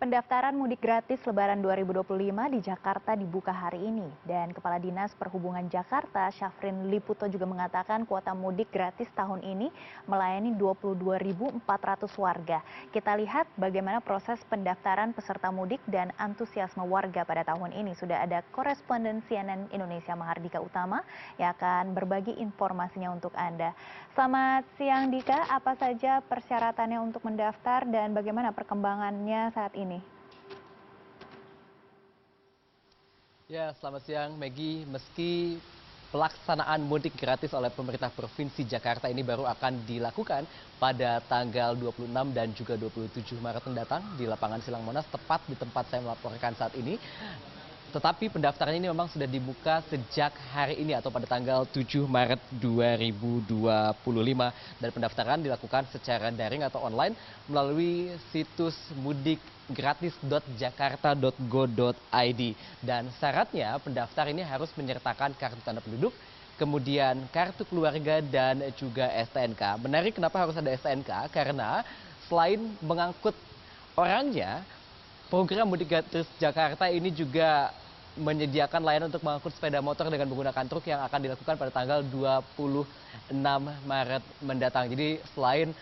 Pendaftaran mudik gratis Lebaran 2025 di Jakarta dibuka hari ini. Dan Kepala Dinas Perhubungan Jakarta, Syafrin Liputo juga mengatakan kuota mudik gratis tahun ini melayani 22.400 warga. Kita lihat bagaimana proses pendaftaran peserta mudik dan antusiasme warga pada tahun ini. Sudah ada koresponden CNN Indonesia Mahardika Utama yang akan berbagi informasinya untuk Anda. Selamat siang Dika, apa saja persyaratannya untuk mendaftar dan bagaimana perkembangannya saat ini? Ya, selamat siang Maggie. Meski pelaksanaan mudik gratis oleh pemerintah Provinsi Jakarta ini baru akan dilakukan pada tanggal 26 dan juga 27 Maret mendatang di lapangan Silang Monas, tepat di tempat saya melaporkan saat ini. Tetapi pendaftaran ini memang sudah dibuka sejak hari ini atau pada tanggal 7 Maret 2025 dan pendaftaran dilakukan secara daring atau online melalui situs mudikgratis.jakarta.go.id dan syaratnya pendaftar ini harus menyertakan kartu tanda penduduk, kemudian kartu keluarga dan juga STNK. Menarik kenapa harus ada STNK? Karena selain mengangkut orangnya, program Mudik Gratis Jakarta ini juga menyediakan layanan untuk mengangkut sepeda motor dengan menggunakan truk yang akan dilakukan pada tanggal 26 Maret mendatang. Jadi selain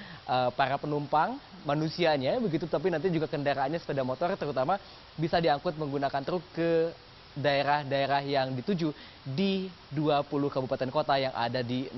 para penumpang manusianya begitu, tapi nanti juga kendaraannya sepeda motor terutama bisa diangkut menggunakan truk ke daerah-daerah yang dituju di 20 kabupaten kota yang ada di 6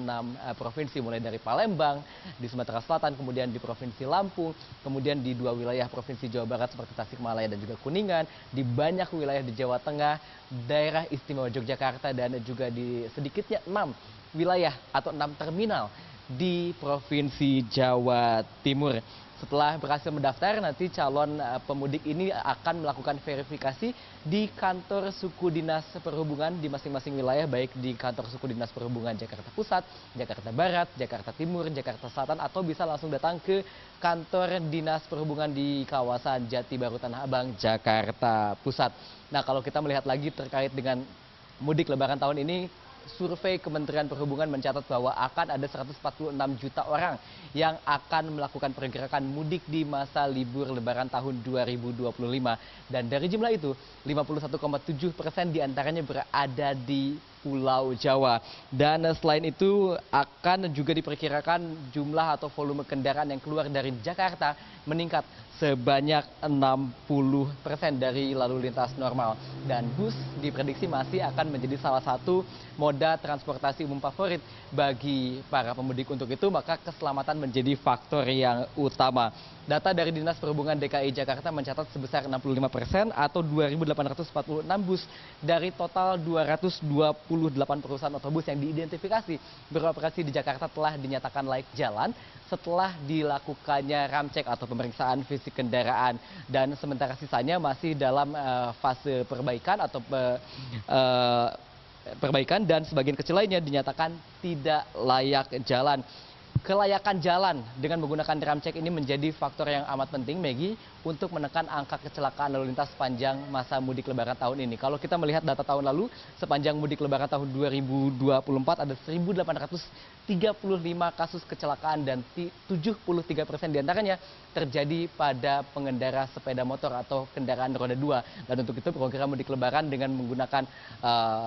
provinsi, mulai dari Palembang, di Sumatera Selatan, kemudian di Provinsi Lampung, kemudian di 2 wilayah Provinsi Jawa Barat seperti Tasikmalaya dan juga Kuningan, di banyak wilayah di Jawa Tengah, daerah istimewa Yogyakarta, dan juga di sedikitnya 6 wilayah atau 6 terminal di Provinsi Jawa Timur. Setelah berhasil mendaftar, nanti calon pemudik ini akan melakukan verifikasi di kantor suku dinas perhubungan di masing-masing wilayah, baik di kantor suku dinas perhubungan Jakarta Pusat, Jakarta Barat, Jakarta Timur, Jakarta Selatan, atau bisa langsung datang ke kantor dinas perhubungan di kawasan Jati Baru Tanah Abang, Jakarta Pusat. Nah, kalau kita melihat lagi terkait dengan mudik Lebaran tahun ini, survei Kementerian Perhubungan mencatat bahwa akan ada 146 juta orang yang akan melakukan pergerakan mudik di masa libur Lebaran tahun 2025. Dan dari jumlah itu, 51,7% diantaranya berada di Pulau Jawa. Dan selain itu akan juga diperkirakan jumlah atau volume kendaraan yang keluar dari Jakarta meningkat sebanyak 60% dari lalu lintas normal. Dan bus diprediksi masih akan menjadi salah satu moda transportasi umum favorit bagi para pemudik. Untuk itu maka keselamatan menjadi faktor yang utama. Data dari Dinas Perhubungan DKI Jakarta mencatat sebesar 65% atau 2.846 bus dari total 228 perusahaan otobus yang diidentifikasi beroperasi di Jakarta telah dinyatakan layak jalan setelah dilakukannya ramcek atau pemeriksaan fisik kendaraan, dan sementara sisanya masih dalam fase perbaikan atau perbaikan, dan sebagian kecil lainnya dinyatakan tidak layak jalan. Kelayakan jalan dengan menggunakan ramcek ini menjadi faktor yang amat penting, Maggie, untuk menekan angka kecelakaan lalu lintas sepanjang masa mudik Lebaran tahun ini. Kalau kita melihat data tahun lalu, sepanjang mudik Lebaran tahun 2024 ada 1.835 kasus kecelakaan dan 73% diantaranya terjadi pada pengendara sepeda motor atau kendaraan roda 2. Dan untuk itu program mudik Lebaran dengan menggunakan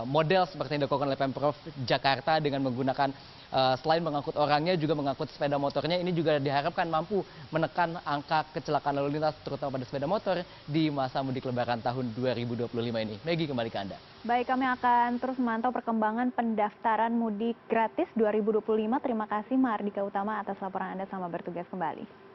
model seperti yang dilakukan oleh Pemprov Jakarta dengan menggunakan selain mengangkut orangnya juga mengangkut sepeda motornya, ini juga diharapkan mampu menekan angka kecelakaan lalu lintas terutama pada sepeda motor di masa mudik Lebaran tahun 2025 ini. Maggie, kembali ke Anda. Baik, kami akan terus memantau perkembangan pendaftaran mudik gratis 2025. Terima kasih Mahardika Utama atas laporan Anda, selamat bertugas kembali.